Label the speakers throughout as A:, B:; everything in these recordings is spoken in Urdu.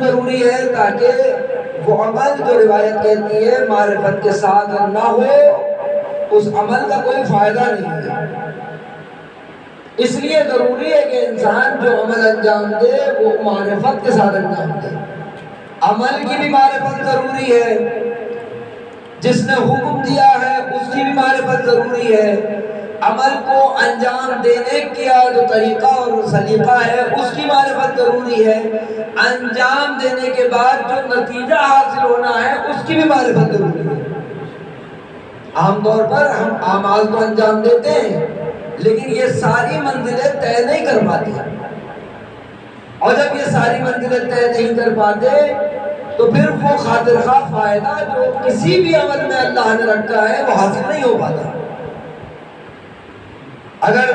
A: ضروری ہے تاکہ وہ عمل جو روایت کہتی ہے معرفت کے ساتھ نہ ہو، اس عمل کا کوئی فائدہ نہیں ہے۔ اس لیے ضروری ہے کہ انسان جو عمل انجام دے وہ معرفت کے ساتھ انجام دے۔ عمل کی بھی معرفت ضروری ہے، جس نے حکم دیا ہے اس کی بھی معرفت ضروری ہے، عمل کو انجام دینے کا جو طریقہ اور سلیقہ ہے اس کی معرفت ضروری ہے، انجام دینے کے بعد جو نتیجہ حاصل ہونا ہے اس کی بھی معرفت ضروری ہے۔ عام طور پر ہم اعمال تو انجام دیتے ہیں لیکن یہ ساری منزلیں طے نہیں کر پاتے، اور جب یہ ساری منزلیں طے نہیں کر پاتے تو پھر وہ خاطر خواہ فائدہ جو کسی بھی عمل میں اللہ نے رکھا ہے وہ حاصل نہیں ہو پاتا۔ اگر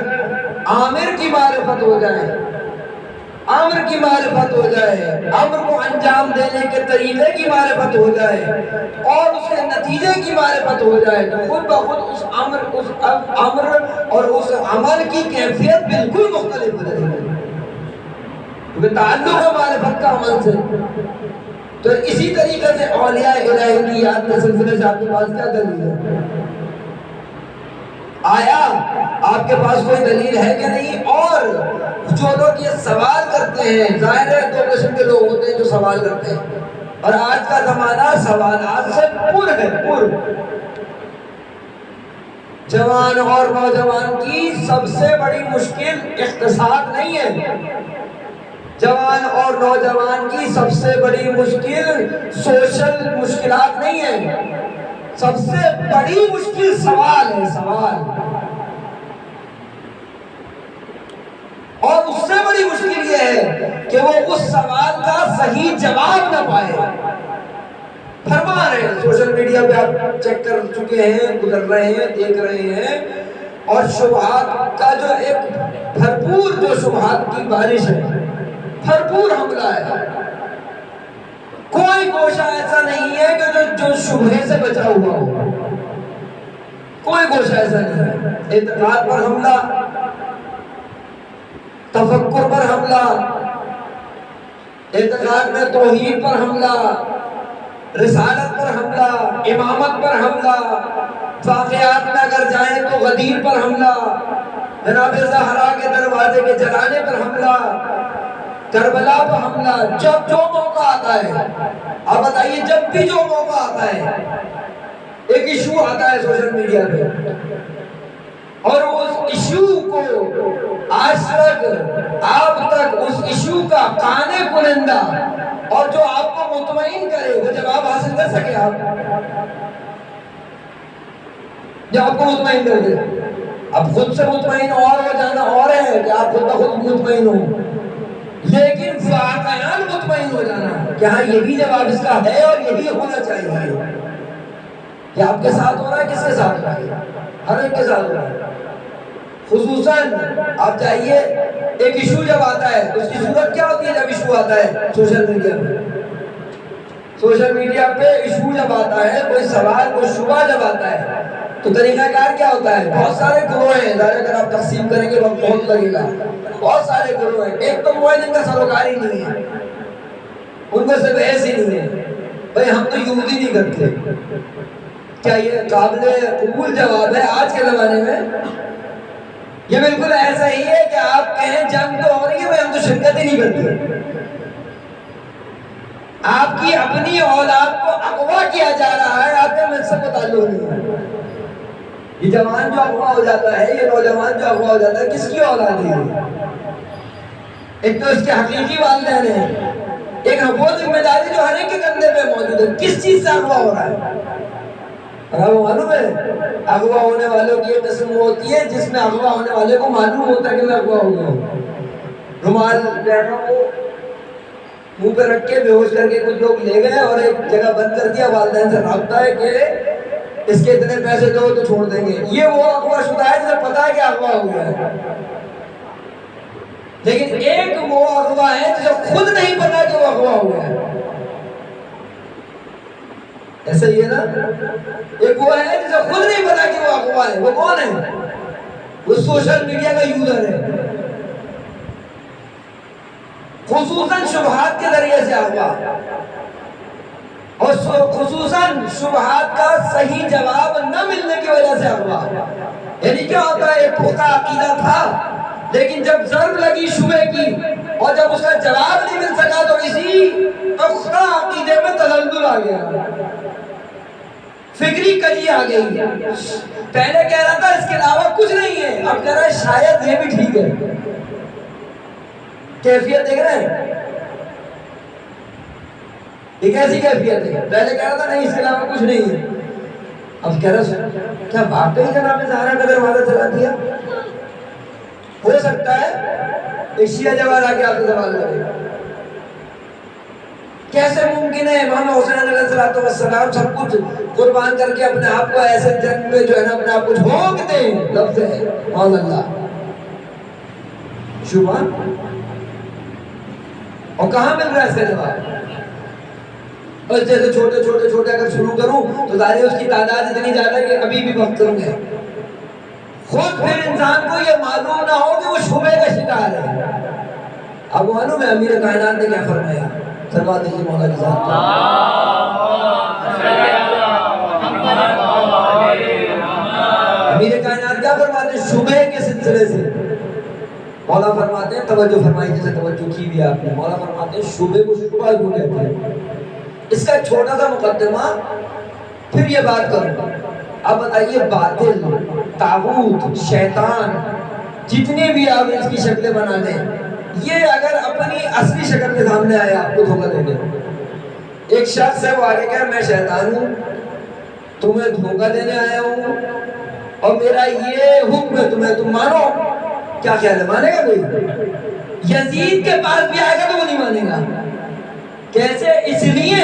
A: عامر کی معرفت ہو جائے، امر کی معرفت ہو جائے، امر کو انجام دینے کے طریقے کی معرفت ہو جائے اور اس کے نتیجے کی معرفت ہو جائے تو خود بخود اس امر اور اس عمل کی کیفیت بالکل مختلف ہو جائے گی، کیونکہ تعلق ہے معرفت کا عمل سے۔ تو اسی طریقے سے اولیاء الہی کی یاد کے سلسلے سے آپ کے پاس کیا دلیل ہے؟ آیا آپ کے پاس کوئی دلیل ہے کہ نہیں؟ اور جو لوگ یہ سوال کرتے ہیں، ظاہر ہے دو قسم کے لوگ ہوتے ہیں جو سوال کرتے ہیں، اور آج کا زمانہ سوالات سے پر ہے، پر۔ جوان اور نوجوان کی سب سے بڑی مشکل اقتصاد نہیں ہے، جوان اور نوجوان کی سب سے بڑی مشکل سوشل مشکلات نہیں ہے، سب سے بڑی مشکل سوال ہے، سوال۔ اور اس سے بڑی مشکل یہ ہے کہ وہ اس سوال کا صحیح جواب نہ پائے۔ فرما رہے ہیں سوشل میڈیا پہ آپ چیک کر چکے ہیں، گزر رہے ہیں، دیکھ رہے ہیں، اور شبہات کا جو ایک بھرپور جو شبہات کی بارش ہے، بھرپور حملہ ہے۔ کوئی گوشہ ایسا نہیں ہے کہ جو شبہے سے بچا ہوا ہو، کوئی گوشہ ایسا نہیں ہے۔ اعتقاد پر حملہ، تفکر پر حملہ، اعتقاد میں توحید پر حملہ، رسالت پر حملہ، امامت پر حملہ، واقعات میں اگر جائیں تو غدیر پر حملہ، جناب زہرا کے دروازے کے جلانے پر حملہ، کربلا پر حملہ، جب جو موقع آتا ہے۔ آپ بتائیے جب بھی جو موقع آتا ہے ایک ایشو آتا ہے سوشل میڈیا پہ، اور اس ایشو کو آج تک آپ تک اس ایشو کا قانے کنندہ اور جو آپ کو مطمئن کرے وہ جواب حاصل کر سکے، آپ جو آپ کو مطمئن کر دے۔ اب خود سے مطمئن اور ہو جانا اور ہے کہ آپ خود بخود مطمئن ہو، لیکن واقعاً مطمئن ہو جانا کہ ہاں یہ بھی جواب اس کا ہے اور یہ بھی ہونا چاہیے۔ یہ آپ کے ساتھ ہو رہا ہے، کس کے ساتھ ہو رہا ہے؟ ہر ایک کے ساتھ ہو رہا ہے۔ خصوصاً آپ چاہیے ایک ایشو جب آتا ہے اس کی صورت کیا ہوتی ہے؟ جب ایشو آتا ہے سوشل میڈیا پہ، سوشل میڈیا پہ ایشو جب آتا ہے، کوئی سوال کوئی شبہ جب آتا ہے تو طریقہ کار کیا ہوتا ہے؟ بہت سارے گروہ ہیں، ظاہر اگر آپ تقسیم کریں گے وقت بہت لگے گا، بہت سارے گروہ ہیں۔ ایک تو وہ ہے جن کا سروکار ہی نہیں ہے، ان میں سے بحث ہی نہیں ہے، بھئی ہم تو یوز ہی نہیں کرتے۔ کیا یہ قابل قبول جواب ہے آج کے زمانے میں؟ یہ بالکل ایسا ہی ہے کہ آپ کہیں جنگ تو ہو رہی ہے، ہم تو شرکت ہی نہیں کرتے۔ آپ کی اپنی اولاد کو اغوا کیا جا رہا ہے، آپ کا مجھ سے کو تعلق نہیں ہے۔ یہ جوان جو اغوا ہو جاتا ہے، یہ نوجوان جو اغوا ہو جاتا ہے، کس کی اولاد ہے؟ ایک تو اس کے حقیقی والدین ہیں، ایک وہ ذمہ داری جو ہر ایک کے کندھے پہ موجود ہے۔ کس چیز سے اغوا ہو رہا ہے؟ وہ معلوم ہے اغوا ہونے والوں کی ایک قسم ہوتی ہے جس میں اغوا ہونے والے کو معلوم ہوتا ہے کہ میں اغوا ہو گیا ہوں۔ رومال لہنوں کو منہ پہ رکھ کے بے ہوش کر کے کچھ لوگ لے گئے اور ایک جگہ بند کر دیا، والدین سے رابطہ ہے کہ اس کے اتنے پیسے دو تو چھوڑ دیں گے۔ یہ وہ اغوا شدہ ہے جسے پتا ہے کہ اغوا ہو گیا ہے، لیکن ایک وہ اغوا ہے جسے خود نہیں پتا کہ وہ اغوا ہو گیا ہے۔ ایسا ہی ہے نا؟ ایک وہ ہے جسے خود نہیں پتا کہ وہ اغوا ہے۔ وہ کون ہے؟ وہ سوشل میڈیا کا یوزر ہے۔ خصوصاً شبہات کے ذریعے سے اغوا، اور خصوصاً شبہات کا صحیح جواب نہ ملنے کی وجہ سے اغوا۔ یعنی کیا ہوتا ہے، ایک پختہ عقیدہ تھا لیکن جب ضرب لگی شبہ کی اور جب اس کا جواب نہیں مل سکا تو اسی پختہ عقیدے میں تزلزل آ گیا، فکری کجی آ گئی۔ پہلے کہہ رہا تھا اس کے علاوہ کچھ نہیں ہے، اب کہہ رہا ہے شاید یہ بھی ٹھیک ہے۔ کیفیت دیکھ رہے ہیں، یہ کیسی کیفیت ہے؟ پہلے کہہ رہا تھا نہیں اس کے علاوہ کچھ نہیں ہے، اب کہہ رہا کیا واقعی جناب زہرا کا دروازہ چلا دیا؟ ہو سکتا ہے ایک شیعہ جوار آ کے آپ سے سوال کرے، کیسے ممکن ہے امام حسین علیہ السلام سب کچھ قربان کر کے اپنے آپ کو ایسے جنگ میں جو ہے نا اپنے آپ کو جھونک دیں؟ لفظ ہے معاذ اللہ، شبہ۔ اور کہاں مل رہا ہے اس کا جواب؟ اور جیسے چھوٹے اگر شروع کروں تو ظاہر ہے اس کی تعداد اتنی زیادہ ہے کہ ابھی بھی وقت کروں گے، خود پھر انسان کو یہ معلوم نہ ہو کہ وہ شبہ کا شکار ہے۔ اب معلوم ہے امیر کائنات نے کیا فرمایا؟ سلوات دیجیے مولا کی ذات پر۔ امیر کائنات کیا فرماتے ہیں شبہ کے سلسلے سے؟ مولا فرماتے ہیں، توجہ فرمائی جیسے توجہ کی بھی آپ نے، مولا فرماتے ہیں شبہ کو شبہ کیوں کہتے ہیں؟ اس کا چھوٹا سا مقدمہ پھر یہ بات کروں۔ اب بتائیے باطل، طاغوت، شیطان جتنے بھی آپ اس کی شکلیں بنا لیں، یہ اگر اپنی اصلی شکل کے سامنے آئے آپ کو دھوکہ دینے، ایک شخص ہے وہ آگے کہا میں شیطان ہوں، تمہیں دھوکہ دینے آیا ہوں اور میرا یہ حکم ہے تمہیں، تم مانو، کیا خیال ہے مانے گا کوئی؟ یزید کے پاس بھی آئے گا تو وہ نہیں مانے گا۔ کیسے؟ اس لیے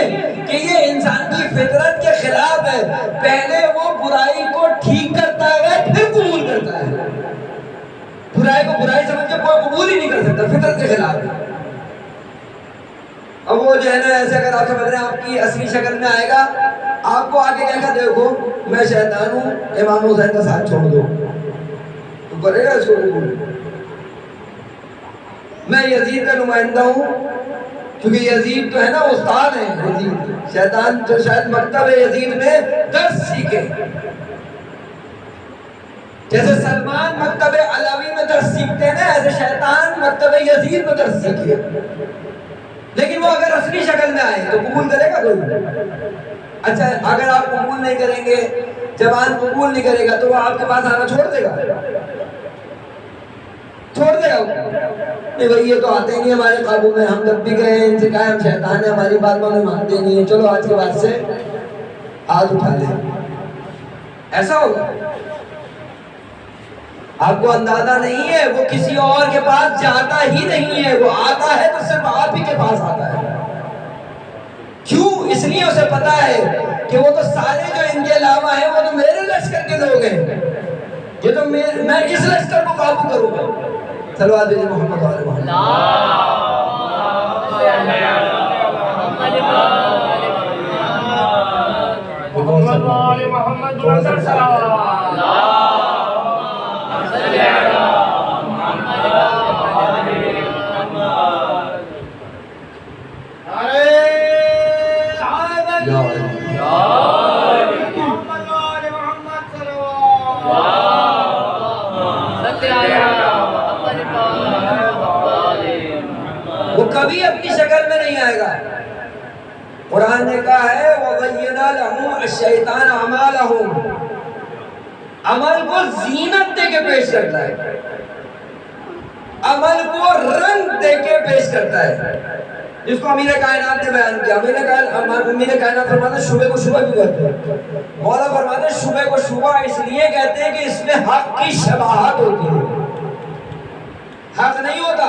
A: کہ یہ انسان کی فطرت کے خلاف ہے، پہلے وہ برائی کو ٹھیک کرتا ہے پھر قبول کرتا ہے، برائی کو برائی سمجھ کے کوئی قبول ہی نہیں کر سکتا، فطرت کے خلاف ہے۔ اب وہ جو ہے نا ایسے اگر آپ سمجھ رہے ہیں آپ کی اصلی شکل میں آئے گا، آپ کو آگے کہے گا دیکھو میں شیطان ہوں، امام حسین کا ساتھ چھوڑ دو، تو کرے گا اس کو قبول؟ میں یزید کا نمائندہ ہوں، کیونکہ یزید تو ہے نا استاد ہے، یزید شیطان جو شاید مکتب یزید میں درس سیکھے، جیسے سلمان مکتب علوی میں درس سیکھتے ہیں نا، ایسے شیطان مکتب یزید میں درس سیکھے۔ لیکن وہ اگر اصلی شکل میں آئے تو قبول کرے گا کوئی؟ اچھا اگر آپ قبول نہیں کریں گے، جوان قبول نہیں کرے گا تو وہ آپ کے پاس آنا چھوڑ دے گا؟ چھوڑ دے گا؟ نہیں بھائی یہ تو آتے ہی نہیں ہمارے قابو میں، ہم جب بھی گئے ان سے کہا ہم شیطان ہیں، ہماری بات میں مانتے نہیں ہیں، چلو آج کے بعد سے ہاتھ اٹھا لیں، ایسا ہوگا؟ آپ کو اندازہ نہیں ہے وہ کسی اور کے پاس جاتا ہی نہیں ہے، وہ آتا ہے تو صرف آپ ہی کے پاس آتا ہے۔ کیوں؟ اس لیے اسے پتا ہے کہ وہ تو سارے جو ان کے علاوہ ہیں وہ تو میرے لشکر کے لوگ ہیں، یہ تو میں اس لشکر کو قابو کروں گا۔ صلوات دیجیے محمد علیہ محمد۔ وہ کبھی اپنی شکل میں نہیں آئے گا۔ قرآن نے کہا ہے وَزَيَّنَ لَهُمْ الشَّيْطَانُ أَعْمَالَهُمْ، عمل کو زینت دے کے پیش کرتا ہے، عمل کو رنگ دے کے پیش کرتا ہے، جس کو امیر کائنات نے بیان کیا۔ امیر کائنات فرماتے ہیں شبہ کو شبہ کیوں کہتے ہیں؟ مولا فرماتے ہیں شبہ کو شبہ اس لیے کہتے ہیں کہ اس میں حق کی شباہت ہوتی ہے، حق نہیں ہوتا،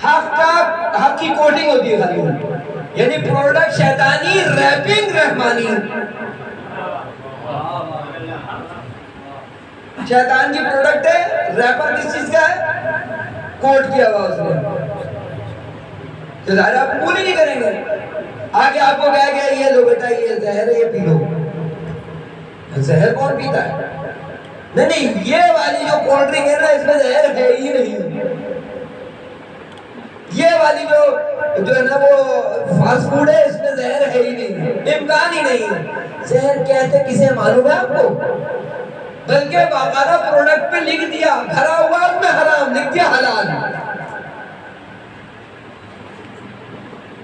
A: حق کی کوٹنگ ہوتی ہے خالی، یعنی پروڈکٹ شیطانی، ریپنگ رحمانی۔ شیطان کی پروڈکٹ ہے، ریپر کس چیز کا ہے؟ کوٹ کیا ہوا اس نے، تو ظاہر آپ قبول ہی نہیں کریں گے۔ آگے آپ کو کہا گیا یہ لو بیٹا یہ زہر ہے یہ پی لو، زہر کون پیتا ہے؟ نہیں یہ والی جو کولڈ ڈرنک ہے نا اس میں زہر ہے ہی نہیں، یہ والی جو ہے نا وہ فاسٹ فوڈ ہے، اس میں زہر ہے ہی نہیں، امکان ہی نہیں ہے۔ زہر کہتے کسے معلوم ہے آپ کو؟ بلکہ باقاعدہ پروڈکٹ پہ لکھ دیا، بھرا ہوا اس میں حرام، لکھ دیا حلال۔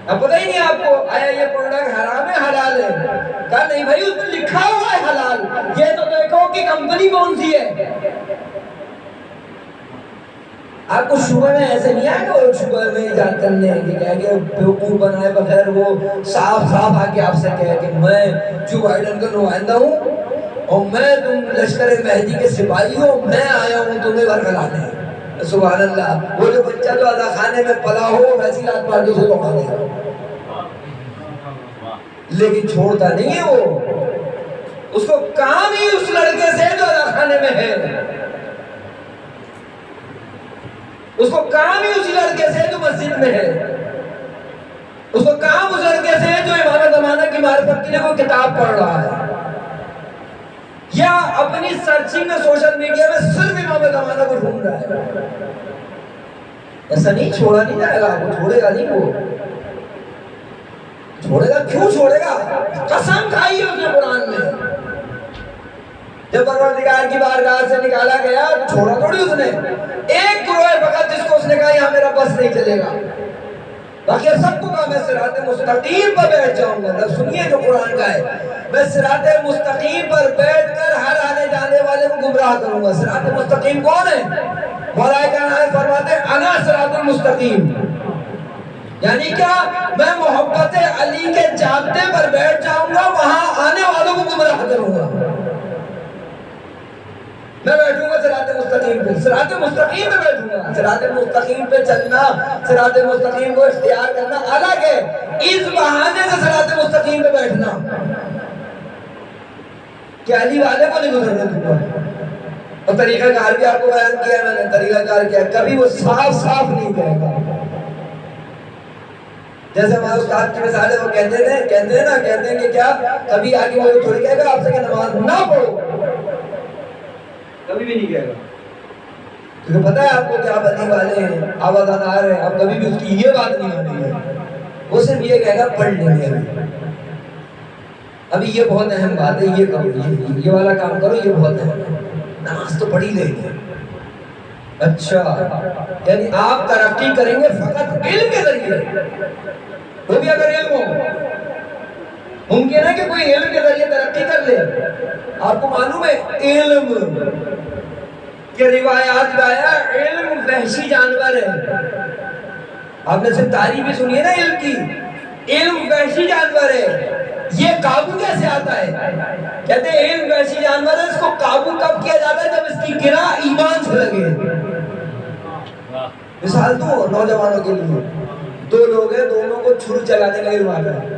A: اب پتہ ہی نہیں آپ کو آیا یہ پروڈکٹ حرام ہے حلال ہے؟ کہا نہیں بھائی اس میں لکھا ہوا ہے حلال، یہ تو دیکھو کہ کمپنی کون سی ہے۔ آپ کو شبہ میں ایسے نہیں آئے گا شبہ میں ایجاد کرنے کہ کہہ کے بیوقوف بنائے بغیر وہ صاف صاف آ کے آپ سے کہے کہ میں جو بائیڈن کا نمائندہ ہوں اور میں تم لشکر مہدی کے سپاہی ہو، میں آیا ہوں تمہیں ورگلانے۔ سبحان اللہ، وہ جو بچہ جو عزا خانے میں پلا ہو ویسی لات مار کے اسے توڑا دے گا، لیکن چھوڑتا نہیں ہے وہ، اس کو کام ہی اس لڑکے سے جو عزا خانے میں ہے، اس کو کام ہی اسی لڑکے سے جو مسجد میں ہے، اس کو کام اس لڑکے سے جو امام زمانہ کی معرفت کے لیے کوئی کتاب پڑھ رہا ہے، یا اپنی سرچنگ میں سوشل میڈیا میں صرف امام زمانہ کو ڈھونڈ رہا ہے۔ ایسا نہیں، چھوڑا نہیں جائے گا، وہ چھوڑے گا نہیں، وہ چھوڑے گا، کیوں چھوڑے گا؟ قسم کھائی ہے اس نے قرآن میں، جب پروردگار کی بارگاہ سے نکالا گیا چھوڑا تھوڑی اس نے، ایک گروہ ہے فقط جس کو اس نے کہا یہاں میرا بس نہیں چلے گا، باقی سب کو کہا میں صراط مستقیم پر بیٹھ جاؤں گا۔ تب سنیے جو قرآن کا ہے، میں صراط مستقیم پر بیٹھ کر ہر آنے جانے والے کو گمراہ کروں گا۔ صراط مستقیم کون ہے؟ مولا کائنات فرماتے ہیں انا صراط المستقیم، یعنی کیا؟ میں محبت علی کے جادے پر بیٹھ جاؤں گا، وہاں آنے والوں کو گمراہ کروں گا، میں بیٹھوں گا صراط مستقیم پہ، صراط مستقیم پہ بیٹھوں گا۔ صراط مستقیم پہ چلنا، صراط مستقیم کو اختیار کرنا الگ ہے، اس بہانے سے صراط مستقیم پہ بیٹھنا کہ علی والے کو نہیں گزرنے دوں گا۔ اور طریقہ کار بھی آپ کو بیان کیا ہے میں نے، طریقہ کار کیا، کبھی وہ صاف صاف نہیں کہے گا، جیسے ہمارے استاد کی مثال ہے، وہ کہتے ہیں کہ کیا کبھی آگے وہ تھوڑی کہے گا آپ سے کہ نماز نہ پڑھو، کبھی بھی نہیں کہے گا، کیونکہ پتہ ہے آپ کو کہ آپ علی والے ہیں، آپ وفادار ہیں، آپ کبھی بھی اس کی یہ بات نہیں آتی ہے، وہ صرف یہ کہے گا پڑھ لیں گے ابھی یہ بہت اہم بات ہے، یہ کرو، یہ والا کام کرو، یہ بہت اہم ہے، نماز تو پڑھی لیں گے۔ اچھا، یعنی آپ ترقی کریں گے فقط علم کے ذریعے، وہ بھی اگر علم ہو، ممکن ہے کہ کوئی علم کے ذریعے ترقی کر لے۔ آپ کو معلوم ہے علم کہ روایات میں آیا علم وحشی جانور ہے، آپ نے صرف تعریف بھی سنی ہے نا علم کی، علم وحشی جانور ہے، یہ قابو کیسے آتا ہے؟ کہتے ہیں علم وحشی جانور ہے، اس کو قابو کب کیا جاتا ہے؟ جب اس کی گرہ ایمان سے لگے۔ مثال دو نوجوانوں کے لیے، دو لوگ ہیں، دونوں کو چھری چلانے کا علم آتا ہے،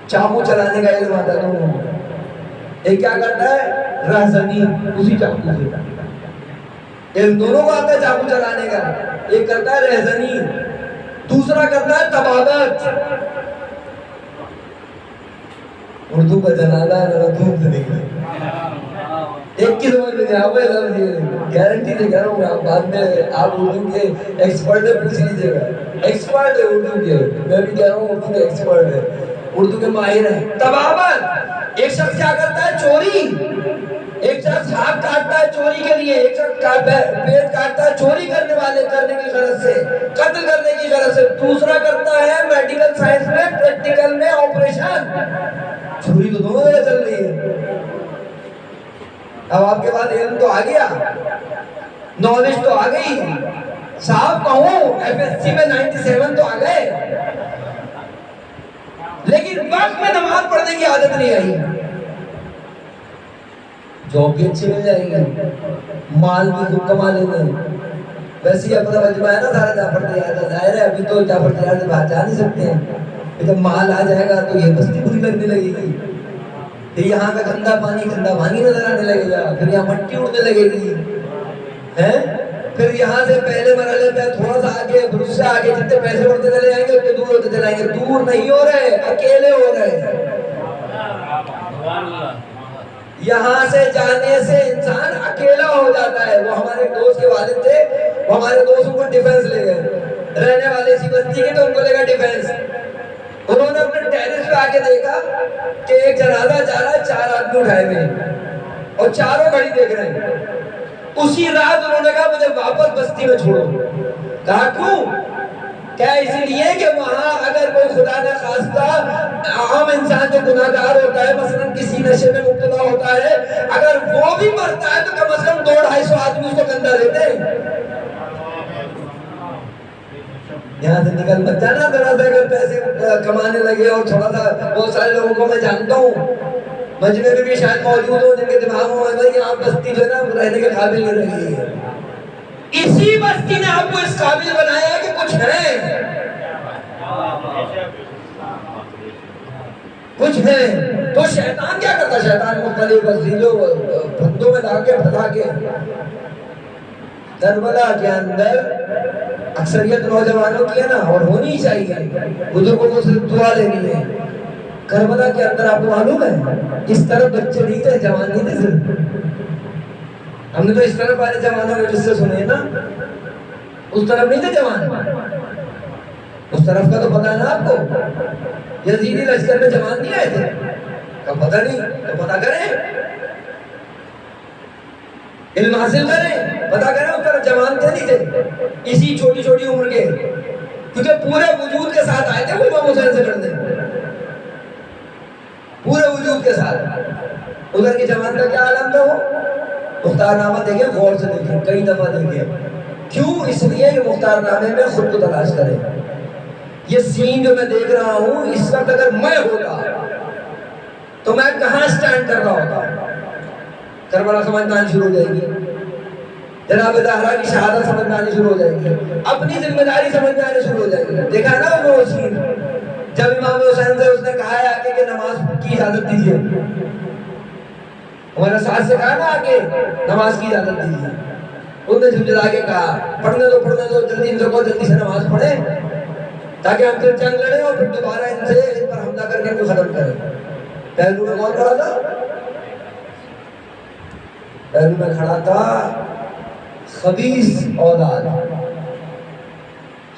A: چاقو چلانے کا علم آتا ہے دونوں کو، ایک کیا کرتا ہے؟ رہزنی، اسی چاقو سے، علم دونوں کو آتا ہے چاقو چلانے کا، ایک کرتا ہے رہزنی، دوسرا کرتا ہے طبابت۔ اردو کا جنازہ ذرا دھوم سے دیکھ لیں، ایک کی سمجھ میں آپ گارنٹی سے کہہ رہا ہوں، آپ بعد میں آپ اردو کے ایکسپرٹ ہے، پوچھ لیجیے گا، ایکسپرٹ ہے اردو کے، میں بھی کہہ رہا ہوں اردو کے ایکسپرٹ ہے، اردو کے ماہر ہیں۔ طبابت، ایک شخص کیا کرتا ہے؟ چوری، ایک شخص ہاتھ کاٹتا ہے چوری کے لیے، ایک شخص پیٹ کاٹتا ہے چوری کرنے کی غرض سے، قتل کرنے کی غرض سے، دوسرا کرتا ہے میڈیکل سائنس میں پریکٹیکل میں آپریشن۔ چھری تو دونوں جگہ چل رہی ہے۔ اب آپ کے پاس علم تو آ گیا، نالج تو آ گئی، صاحب کہوں FSC میں 97 تو آ گئے، لیکن وقت میں نماز پڑھنے کی عادت نہیں آئی۔ جاب بھی اچھی مل جائے گی، مال بھی خوب کما لیں گے، ویسے ہی اپنا مجمع ہے نا سارا جعفر تیار کا، ظاہر ہے ابھی تو جعفر تیار سے باہر جا نہیں سکتے ہیں، جب مال آ جائے گا تو یہ بستی بری لگنے لگے گی، پھر یہاں کا گندا پانی نظر آنے لگے گا، پھر یہاں مٹی اڑنے لگے گی، پھر یہاں سے پہلے مرحلے پہ تھوڑا سا آگے، پھر اس سے آگے جتنے پیسے بڑھتے چلے جائیں گے اتنے دور ہوتے چلے جائیں گے، دور نہیں ہو رہے، اکیلے ہو رہے۔ یہاں سے جانے سے انسان اکیلا ہو جاتا ہے۔ وہ ہمارے دوست کے والد تھے، وہ ہمارے دوست کو ڈیفنس لے گئے، رہنے والے اسی بستی کے، تو ان کو لگا ڈیفینس. انہوں نے اپنے ٹیرس پہ آ کے دیکھا کہ ایک جنازہ جا رہا ہے، 4 آدمی اٹھائے ہوئے اور چاروں گھڑی دیکھ رہے ہیں. اسی رات انہوں نے کہا مجھے واپس بستی میں چھوڑو. کہا کیوں؟ کیا اسی لیے کہ وہاں اگر کوئی خدا نہ خواستہ عام انسان جو گناہ گار ہوتا ہے، مثلا کسی نشے میں مبتلا ہوتا ہے، اگر وہ بھی مرتا ہے تو کم از کم 200-250 آدمی اس کو گندہ دیتے ہیں. یہاں سے نکل مت جانا ذرا سا، اگر پیسے کمانے لگے. اور تھوڑا سا بہت سارے لوگوں کو میں جانتا ہوں مجمع میں بھی شاید موجود ہوں جن کے دماغوں میں بھائی یہاں بستی جو ہے نا رہنے کے قابل نہیں رہی ہے. اسی بستی نے آپ کو اس قابل بنایا ہے کہ کچھ ہے، کچھ ہے. تو شیطان کیا کرتا؟ شیطان مختلف وسیلوں بندوں میں لا کے پھنسا کے. کربلا کے اندر اکثریت نوجوانوں کی ہے نا، اور ہونی چاہیے، بزرگوں کو صرف دعا لینی ہے. کربلا کے اندر آپ کو معلوم ہے اس طرف بچے نہیں تھے، جوان نہیں تھے صرف. ہم نے تو اس طرف والے جوانوں کے قصے سنے ہیں نا، اس طرف نہیں تھے جوان. اس طرف کا تو پتہ ہے نا آپ کو. یزیدی لشکر میں جوان نہیں آئے تھے، کب پتہ نہیں تو پتہ کریں، علم حاصل کریں، پتہ کریں اس طرف جوان تھے نہیں تھے. اسی چھوٹی چھوٹی عمر کے، کیونکہ پورے وجود کے ساتھ آئے تھے وہ امام حسین سے لڑنے، پورے وجود کے ساتھ. ادھر کے جوان کا کیا عالم تھا؟ وہ مختار نامہ دیکھیں، غور سے دیکھیں، کئی دفعہ دیکھیں. کیوں؟ اس لیے کہ مختار نامے میں خود کو تلاش کریں. یہ سین جو میں دیکھ رہا ہوں اس وقت اگر میں ہوتا تو میں کہاں سٹینڈ کر رہا ہوتا؟ کربلا سمجھ میں آنی شروع ہو جائے گی، جناب زہرا کی شہادت سمجھ میں آنی شروع ہو جائے گی، اپنی ذمہ داری سمجھ میں آنی شروع ہو جائے گی. دیکھا نا وہ سین جب امام حسین سے اس نے کہا ہے آگے کہ نماز کی اجازت دیجیے، ہمارا ساتھ سے کہا نا آگے نماز کی اجازت دیجیے. انہوں نے جھنجھلا کے کہا پڑھنے دو جلدی ان کو، جلدی سے نماز پڑھیں تاکہ ہم پھر جنگ لڑیں اور پھر دوبارہ ان پر حملہ کر کے ان کو ختم کریں. پہلو میں کون کھڑا تھا؟ پہلو میں کھڑا تھا خبیث اولاد،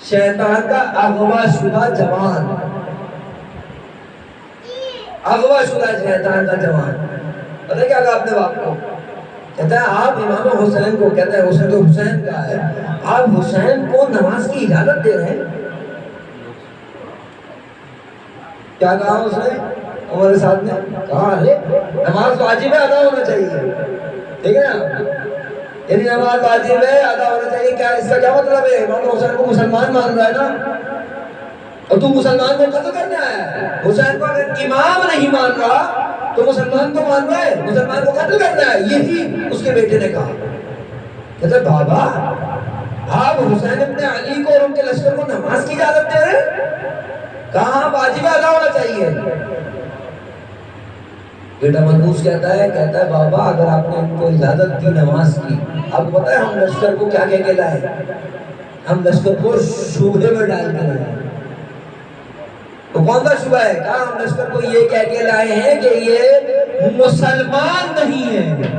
A: شیطان کا اغوا شدہ جوان، اغوا شدہ شیطان کا جوان. پتہ کیا کہا اپنے باپ کو؟ کہتا ہے آپ امام حسین کو، کہتا ہے حسین تو حسین کا ہے، آپ حسین کو نماز کی اجازت دے رہے ہیں. کیا کہا اس نے ہمارے ساتھ میں؟ کہا ارے نماز واجب ہے، ادا ہونا چاہیے. ٹھیک ہے نا، یعنی نماز واجب ہے، ادا ہونا چاہیے. کیا اس کا کیا مطلب ہے؟ امام حسین کو مسلمان مان رہا ہے نا، اور تو مسلمان کو قتل کرنے آیا ہے. حسین کو اگر امام نہیں مان رہا تو مسلمان کو مان رہا ہے، مسلمان کو قتل کرنا ہے. یہی اس کے بیٹے نے کہا. کہتا بابا آپ حسین ابن علی کو اور ان کے لشکر کو نماز کی اجازت دے رہے ہیں؟ کہاں واجب ادا ہونا چاہیے. بیٹا منحوس کہتا ہے بابا اگر آپ نے ان کو اجازت دی نماز کی، آپ کو پتا ہے ہم لشکر کو کیا کہہ کے لائے؟ ہم لشکر کو شبہے میں ڈال کے لائے. تو کون سا شبہ ہے؟ کہا ہم لشکر کو یہ کہہ کے لائے ہیں کہ یہ مسلمان نہیں ہے.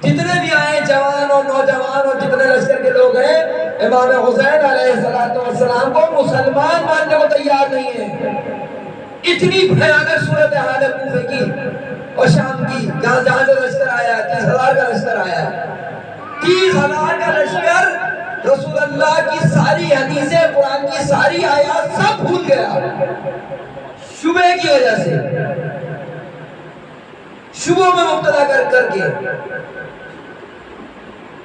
A: جتنے بھی آئے جوان اور نوجوان اور جتنے لشکر کے لوگ ہیں، امام حسین علیہ السلام کو مسلمان ماننے کو تیار نہیں ہے. اتنی بھیانک صورتحال ہے کوفے کی اور شام کی، جہاں جہاں سے لشکر آیا، 30,000 کا لشکر آیا. 30,000 کا لشکر رسول اللہ کی ساری حدیثیں، قرآن کی ساری آیات سب بھول گیا شبہ کی وجہ سے، شبہوں میں مبتلا کر کے.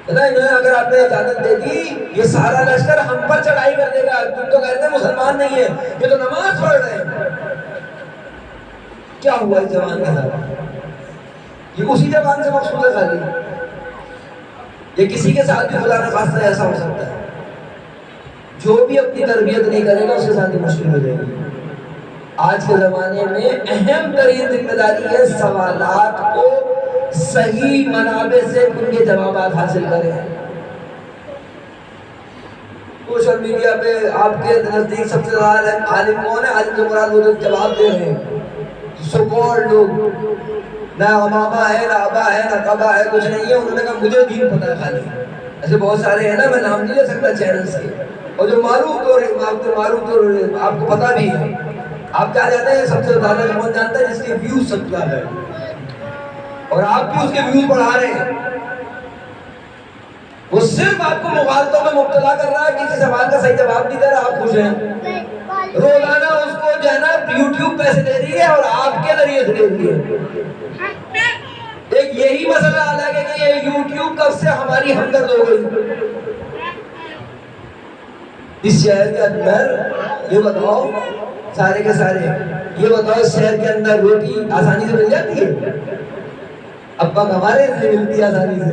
A: انہیں اگر آپ نے اجازت دے دی یہ سارا لشکر ہم پر چڑھائی کر دے گا، تم تو کہتے ہیں مسلمان نہیں ہے، یہ تو نماز پڑھ رہے ہیں. کیا ہوا اس جوان کے ساتھ؟ یہ اسی جوان سے مقصود ہے خالی. یہ کسی کے ساتھ بھی خدا نہ خواستہ ایسا ہو سکتا ہے. جو بھی اپنی تربیت نہیں کرے گا اس کے ساتھ مشکل ہو جائے گی. آج کے زمانے میں اہم ترین ذمہ داری ہے سوالات کو صحیح منابع سے ان کے جوابات حاصل کریں. سوشل میڈیا پہ آپ کے نزدیک سب سے زیادہ عالم کون ہے؟ عالم سے مراد وہ جو جواب دے رہے ہیں سو کالڈ لوگ، نہ امامہ ہے، نہ ابا ہے، نہ کبا ہے، کچھ نہیں ہے. انہوں نے کہا مجھے دین پتہ ہے خالی. ایسے بہت سارے ہیں نا، میں نام نہیں لے سکتا چینلز کے، اور جو معروف آپ کو پتا بھی ہے، آپ کیا جاتے ہیں سب سے زیادہ کون جانتا ہے؟ جس کے ویوز سب زیادہ ہے، اور آپ بھی اس کے ویوز بڑھا رہے ہیں۔ وہ صرف آپ کو مغالطوں میں مبتلا کر رہا ہے، کسی سوال کا صحیح جواب نہیں دے رہا، آپ خوش ہیں؟ روزانہ اس کو جو ہے نا یوٹیوب پیسے دے رہی ہے، اور آپ کے ذریعے سے دے رہی ہے۔ ایک یہی مسئلہ الگ ہے کہ یہ یوٹیوب کب سے ہماری ہمدرد ہو گئی۔ اس شہر کے اندر یہ بتاؤ، سارے کے سارے یہ بتاؤ، اس شہر کے اندر روٹی آسانی سے مل جاتی ہے؟ ابا ہمارے سے ملتی ہے آسانی سے؟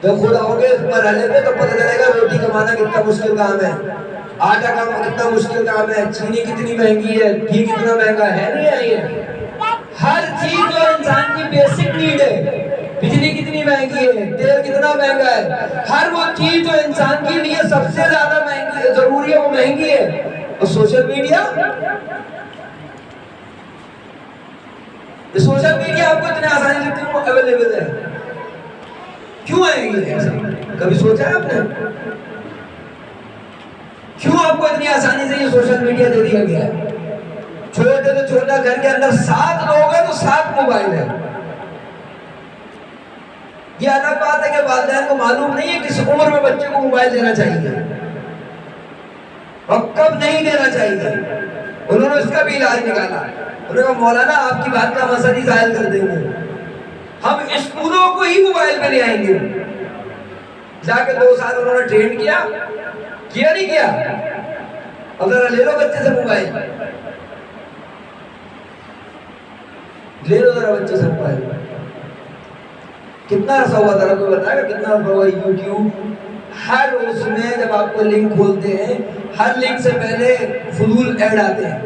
A: جب خود آؤ گے اس مرحلے پہ تو پتہ چلے گا روٹی کمانا کتنا مشکل کام ہے، آٹا کمانا کتنا مشکل کام ہے، چینی کتنی مہنگی ہے، گھی کتنا مہنگا ہے۔ نہیں ہے یہ ہر چیز جو انسان کی بیسک نیڈ ہے، بجلی کتنی مہنگی ہے، تیل کتنا مہنگا ہے، ہر وہ چیز جو انسان کے لیے سب سے زیادہ مہنگی ہے، ضروری ہے، وہ مہنگی ہے۔ اور سوشل میڈیا آپ کو اتنے آسانی سے کیوں اویلیبل ہے؟ کیوں ہے یہ ایسا؟ کبھی سوچا ہے آپ نے کیوں آپ کو اتنی آسانی سے یہ سوشل میڈیا دے دیا گیا ہے؟ چھوٹے تو چھوٹا گھر کے اندر 7 لوگ ہیں تو 7 موبائل ہیں۔ یہ الگ بات ہے کہ والدین کو معلوم نہیں ہے کس عمر میں بچے کو موبائل دینا چاہیے اور کب نہیں دینا چاہیے۔ انہوں نے اس کا بھی علاج نکالا، انہوں نے کہا مولانا آپ کی بات کا مسئلہ ہی ظاہر کر دیں گے، ہم اسکولوں کو ہی موبائل پہ لے آئیں گے۔ جا کے 2 سال انہوں نے ٹرین کیا نہیں کیا؟ اب ذرا لے لو بچے سے موبائل، لے لو ذرا بچے سے موبائل۔ کتنا عرصہ ہوا ذرا کوئی بتائے گا کتنا عرصہ ہوا؟ یوٹیوب ہر اس میں جب آپ کو لنک کھولتے ہیں، ہر لنک سے پہلے فضول ایڈ آتے ہیں۔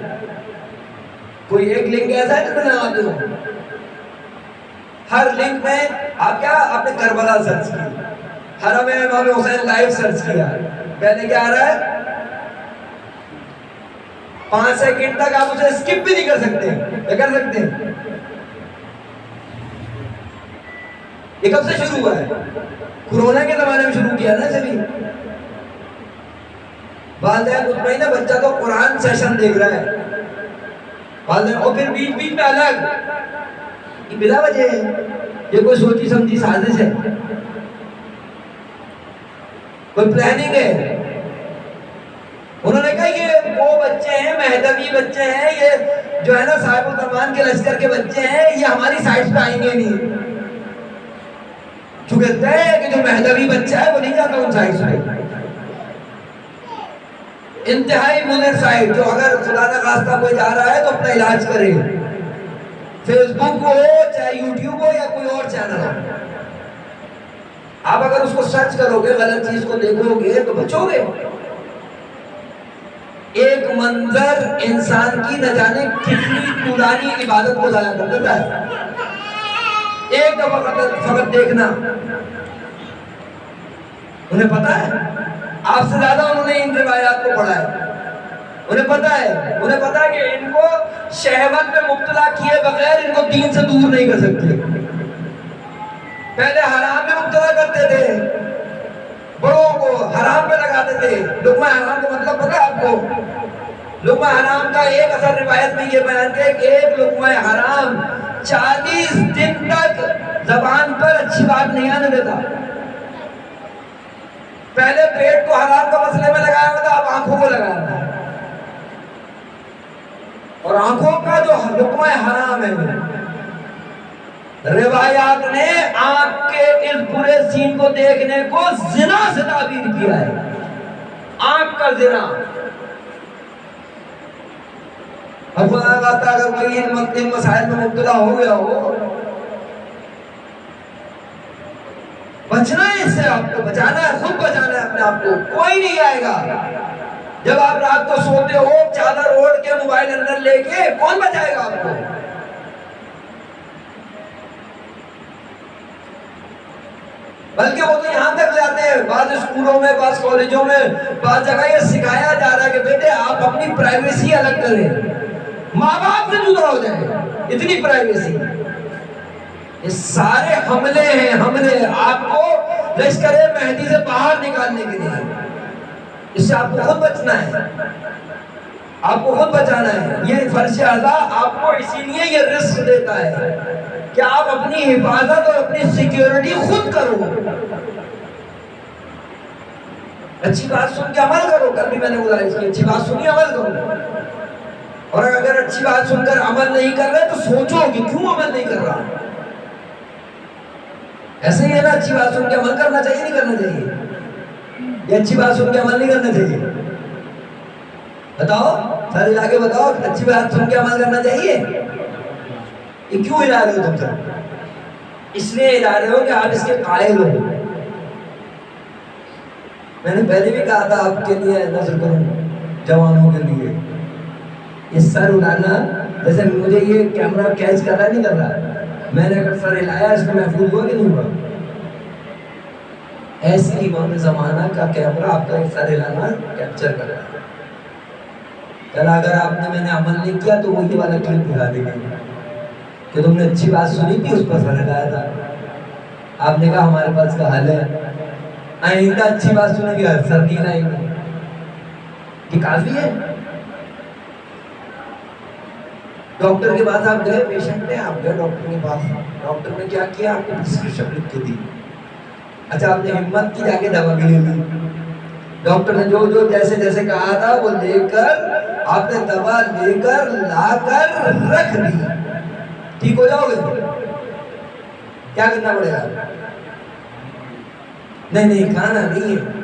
A: کوئی ایک لنک ایسا ہے جو میں آتے ہوں، ہر لنک میں آپ نے کربلا سرچ کیا، حرم امام حسین لائیو سرچ کیا، پہلے کیا آ رہا ہے؟ 5 سیکنڈ تک آپ اسے اسکپ بھی نہیں کر سکتے، کیا کر سکتے ہیں؟ یہ کب سے شروع ہوا ہے؟ کورونا کے زمانے میں شروع کیا نا سبھی۔ والدین مطمئن ہے بچہ تو قرآن سیشن دیکھ رہا ہے، والدین، اور پھر بیچ میں الگ یہ بلا وجہ ہے، یہ کوئی سوچی سمجھی سازش ہے، کوئی پلاننگ ہے۔ انہوں نے کہا یہ وہ بچے ہیں، مہدوی بچے ہیں، یہ جو ہے نا صاحب الرحمان کے لشکر کے بچے ہیں، یہ ہماری سائٹ پہ آئیں گے نہیں، چونکہ طے ہے کہ جو مہدوی بچہ ہے وہ نہیں جاتا ان سائٹس پہ۔ انتہائی مضر سائٹ، جو اگر خدا نہ خواستہ کوئی جا رہا ہے تو اپنا علاج کرے، فیس بک ہو چاہے یوٹیوب ہو یا کوئی اور چینل ہو، آپ اگر اس کو سرچ کرو گے، غلط چیز کو دیکھو گے تو بچو گے۔ ایک منظر انسان کی نہ جانے کتنی طولانی عبادت کو ضائع کر دیتا ہے۔ ایک دفعہ فقط دیکھنا، انہیں پتا ہے آپ سے زیادہ انہوں نے ان روایات کو پڑھا ہے، انہیں پتا ہے کہ ان کو شہوت میں مبتلا کیے بغیر ان کو دین سے دور نہیں کر سکتے۔ پہلے حرام میں مبتلا کرتے تھے، بڑوں کو حرام پہ لگاتے تھے۔ لقمہ حرام کا مطلب پتا ہے آپ کو؟ لقمہ حرام کا ایک اثر روایت میں یہ بیان ہے کہ ایک لقمہ حرام 40 دن تک زبان پر اچھی بات نہیں آنے دیتا۔ پہلے پیٹ کو حرام کا مسئلے میں لگایا ہوا تھا، اب آنکھوں کو لگایا تھا، اور آنکھوں کا جو لقمہ حرام ہے، روایات نے آنکھ کے اس برے سین کو دیکھنے کو زنا سے تعبیر کیا ہے، آنکھ کا زنا۔ اب خدا کہتا ہے اگر کوئی ان مسائل میں مبتلا ہو گیا ہو، بچنا ہے اس سے، آپ کو بچانا ہے، خود بچانا ہے اپنے آپ کو، کوئی نہیں آئے گا۔ جب آپ رات کو سوتے ہو چادر اوڑھ کے موبائل اندر لے کے، کون بچائے گا آپ کو؟ بلکہ وہ تو یہاں تک جاتے ہیں، بعض اسکولوں میں، بعض کالجوں میں، بعض جگہ یہ سکھایا جا رہا ہے کہ بیٹے آپ اپنی پرائیویسی الگ کریں، ماں باپ سے جدا ہو جائیں، اتنی پرائیویسی۔ یہ سارے حملے ہیں، حملے آپ کو لشکر مہدی سے باہر نکالنے کے لیے. اس سے آپ کو خود بچنا ہے, آپ کو خود بچانا ہے. یہ فرش اعضا آپ کو اسی لیے یہ رزق دیتا ہے کہ آپ اپنی حفاظت اور اپنی سیکیورٹی خود کرو. اچھی بات سن کے عمل کرو. کل بھی میں نے گزارش کی, اچھی بات سنی عمل کرو. اور اگر اچھی بات سن کر عمل نہیں کر رہے تو سوچو کہ کیوں عمل نہیں کر رہا. ایسے ہی ہے نا, اچھی بات سن کے عمل کرنا چاہیے نہیں کرنا چاہیے؟ یہ اچھی بات سن کے عمل نہیں کرنا چاہیے؟ بتاؤ سارے لا کے بتاؤ, اچھی بات سن کے عمل کرنا چاہیے. یہ کیوں ہلا رہے ہو تم سب؟ اس لیے ہلا رہے ہو کہ آپ اس کے قائل ہو. میں نے پہلے بھی کہا تھا آپ کے لیے نظر کروں جوانوں کے لیے, یہ سر اڑانا, جیسے مجھے یہ کیمرہ کیچ کر رہا نہیں کر رہا, میں نے اگر سر ہلایا اس میں محفوظ ہوا کہ نہیں ہوا؟ ایسی امام زمانہ کا کیمرہ آپ کا ایک سر ہلانا کیپچر کر رہا ہے. کل اگر آپ نے میں نے عمل نہیں کیا تو وہی والا کلپ دکھا دیں گے کہ تم نے اچھی بات سنی تھی, اس پر سر ہلایا تھا. آپ نے کہا ہمارے پاس کا حل ہے, آئندہ اچھی بات سنیں گے سر نہیں ہلائیں گے. یہ کافی ہے. ڈاکٹر کے پاس آپ گئے, پیشنٹ نے, آپ گئے ڈاکٹر کے پاس, ڈاکٹر نے کیا کیا, آپ کو پرسکرپشن لکھ کے دی. اچھا آپ نے ہمت کی جا کے دوا بھی لے لی. ڈاکٹر نے جو جو جیسے جیسے کہا تھا وہ لے کر, آپ نے دوا لے کر لا کر رکھ دی. ٹھیک ہو جاؤ گے؟ کیا کرنا پڑے گا؟ نہیں کھانا نہیں ہے.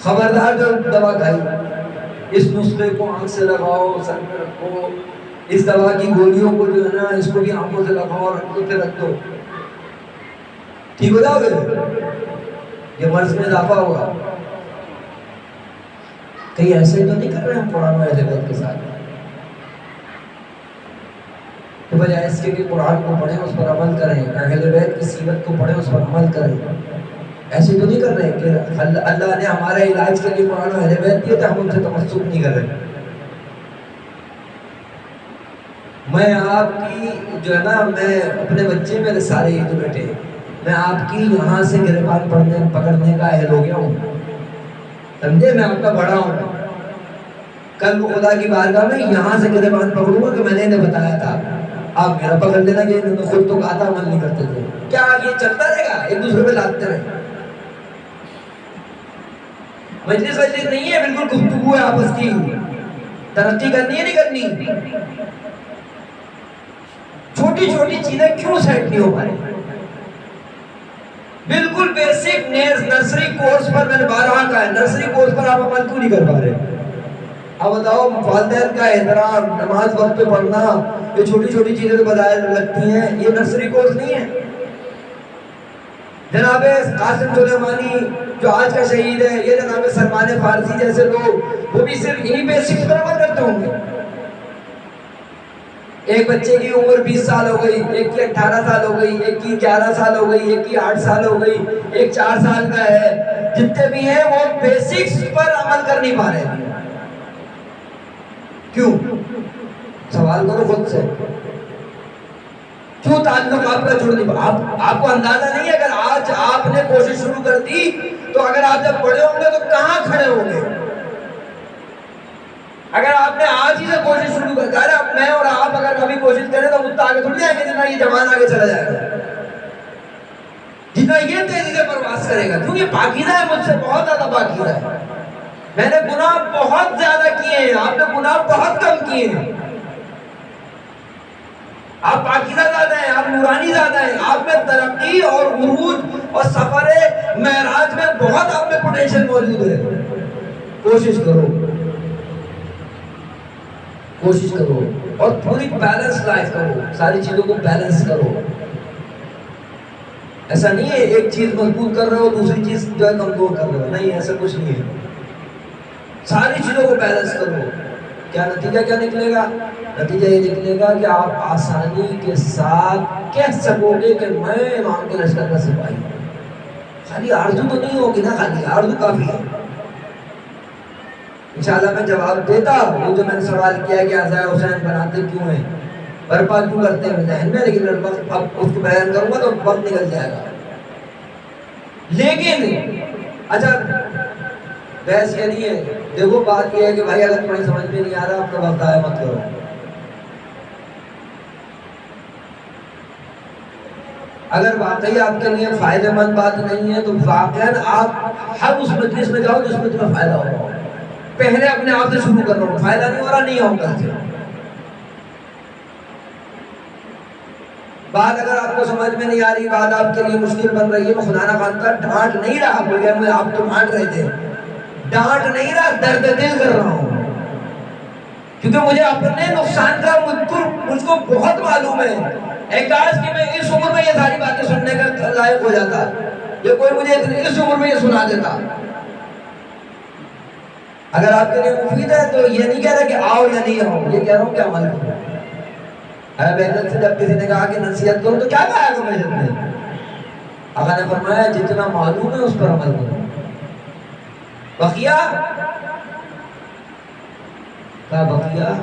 A: خبردار جو دوا کھائی, اس نسخے کو آنکھ سے لگاؤ, سر میں رکھو, اس دوا کی گولیوں کو جو ہے نا اس کو بھی آنکھوں سے لگاؤ اور آنکھوں سے رکھ دو. ٹھیک ہو جاؤ گے؟ یہ مرض میں اضافہ ہوگا. کہیں ایسے تو نہیں کر رہے ہم قرآن و اہل بیت کے ساتھ کہ بجائے اس کے کہ قرآن کو پڑھیں اس پر عمل کریں, اہل بیت کی سیرت کو پڑھیں اس پر عمل کریں. ایسے تو نہیں کر رہے کہ اللہ نے ہمارے علاج کے لیے قرآن و اہل بیت دیے تو ہم ان سے تمسک نہیں کر رہے. میں آپ کی جو ہے نا, میں اپنے بچے میرے سارے یہ جو بیٹے, میں آپ کی یہاں سے گربان پکڑنے کا اہل ہو گیا ہوں, سمجھے؟ میں آپ کا بڑا ہوں. کل کو خدا کی بارگاہ میں یہاں سے گربان پکڑوں گا کہ میں نے انہیں بتایا تھا, آپ میرا پکڑ لینا کہ انہوں نے خود تو کہا تھا عمل نہیں کرتے تھے. کیا یہ چلتا رہے گا؟ ایک دوسرے پہ لاتے رہے. مجلس نہیں ہے, بالکل گفتگو ہے آپس کی. ترقی کرنی ہے نہیں کرنی؟ چھوٹی چھوٹی چیزیں کیوں سیٹ نہیں ہو پائے؟ بالکل بیسک نرسری کورس پر میں نے بارہا کہا ہے, نرسری کورس پر آپ عمل کیوں نہیں کر پا رہے؟ اب بتاؤ, والدین کا احترام, نماز وقت پہ پڑھنا, یہ چھوٹی چھوٹی چیزیں تو بظاہر لگتی ہیں, یہ نرسری کورس نہیں ہے. جناب قاسم سلیمانی جو آج کا شہید ہے, یہ جناب سلمان فارسی جیسے لوگ, وہ بھی صرف انہی بیسکس پر عمل کرتے ہوں گے. ایک بچے کی عمر 20 سال ہو گئی, ایک کی 18 سال ہو گئی, ایک کی 11 سال ہو گئی, ایک کی 8 سال ہو گئی, ایک 4 سال کا ہے. جتنے بھی ہیں وہ بیسکس پر عمل کر نہیں پا رہے. کیوں؟ سوال کرو خود سے. کیوں تعلق آپ کا جڑ نہیں پا؟ آپ کو اندازہ نہیں ہے, اگر آج آپ نے کوشش شروع کر دی تو اگر آپ جب بڑے ہوں گے تو کہاں کھڑے ہوں گے؟ اگر آپ نے آج ہی سے کوشش شروع کر دی, اب میں اور آپ اگر کبھی کوشش کریں تو مجھ آگے تھوڑی جائیں گے جتنا یہ جوان آگے چلا جائے گا, جتنا یہ تیزی سے پرواز کرے گا. کیونکہ پاکیزہ ہے, مجھ سے بہت زیادہ پاکیزہ ہے. میں نے گناہ بہت زیادہ کیے ہیں, آپ نے گناہ بہت کم کیے ہیں. آپ پاکیزہ زیادہ ہیں, آپ نورانی زیادہ ہیں. آپ میں ترقی اور عروج اور سفر معراج میں بہت آپ میں پوٹینشل موجود ہے. کوشش کرو, کوشش کرو اور پوری بیلنس لائف کرو, ساری چیزوں کو بیلنس کرو. ایسا نہیں ہے ایک چیز مضبوط کر رہے ہو دوسری چیز جو ہے کمزور کر رہے ہو, نہیں, ایسا کچھ نہیں ہے. ساری چیزوں کو بیلنس کرو. کیا نتیجہ کیا نکلے گا؟ نتیجہ یہ نکلے گا کہ آپ آسانی کے ساتھ کہہ سکو گے کہ میں امام کے لشکر کا سپاہی ہوں. خالی آرزو تو نہیں ہوگی نا, خالی آرزو کافی ہے. انشاءاللہ میں جواب دیتا. وہ جو میں نے سوال کیا کہ عزائے حسین بناتے کیوں ہیں, برپا کیوں کرتے ہیں ذہن میں, لیکن اب اس کو بیان کروں گا تو وقت نکل جائے گا. لیکن اچھا بحث یہ نہیں ہے، دیکھو بات یہ ہے کہ بھائی اگر تمہیں سمجھ میں نہیں آ رہا اپنا وقت ضائع مت کرو. اگر واقعی آپ کے لیے فائدہ مند بات نہیں ہے تو واقعاً آپ ہر اس مجلس میں جاؤ جس میں تمہیں فائدہ ہو رہا ہو. پہلے اپنے آپ سے شروع کر رہا ہوں، فائدہ نہیں ہو رہا نہیں ہوگا سے. بات اگر آپ کو سمجھ میں نہیں آ رہی، بات آپ کے لیے مشکل بن رہی ہے، میں خدا نہ خواستہ ڈانٹ نہیں رہا، بغیر میں آپ تو ڈانٹ رہے تھے، ڈانٹ نہیں رہا، درد دل کر رہا ہوں. کیونکہ مجھے اپنے نقصان کا مجھ کو بہت معلوم ہے. ایک کاش کہ میں اس عمر میں یہ ساری باتیں سننے کا لائق ہو جاتا، یہ کوئی مجھے اس عمر میں یہ سنا دیتا. اگر آپ کے لیے مفید ہے تو یہ نہیں کہہ رہا کہ آؤ یا نہیں آؤ، یہ کہہ رہا ہوں کہ عمل کرو. بہتر سے جب کسی نے کہا کہ نصیحت کرو تو کیا کہا ہے مسجد نے؟ آقا نے فرمایا جتنا معلوم ہے اس پر عمل کرو. بقیہ کا بقیہ